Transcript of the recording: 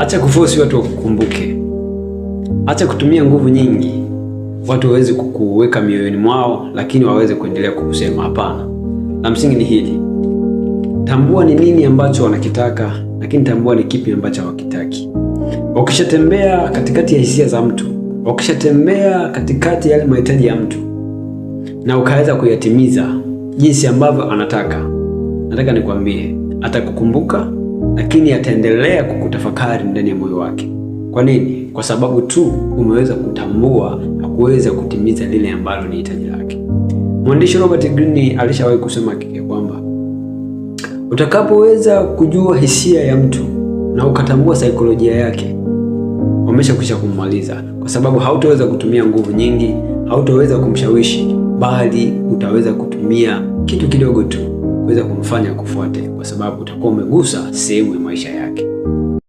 Acha kuforce watu wakukumbuke. Acha kutumia nguvu nyingi watu waweze kukuweka mioyoni mwao, lakini waweze kuendelea kukusema hapana. La msingi ni hili: tambua ni nini ambacho wanakitaka, lakini tambua ni kipi ambacho hawakitaki. Wakishatembea katikati ya hisia za mtu, wakishatembea katikati ya yale mahitaji ya mtu na ukaweza kuyatimiza jinsi ambavyo anataka, nataka nikwambie, atakukumbuka, lakini ataendelea kukutafakari ndani ya moyo wake. Kwa nini? Kwa sababu tu umeweza kutambua na kuweza kutimiza lile ambalo ni hitaji lake. Mwandishi Robert Greene alishawahi kusema kwamba utakapoweza kujua hisia ya mtu na ukatambua saikolojia yake, umeshakwisha kummaliza, kwa sababu hautaweza kutumia nguvu nyingi, hautaweza kumshawishi, bali utaweza kutumia kitu kidogo tu kuweza kumfanya kufuate, kwa sababu utakuwa umegusa sehemu ya maisha yake.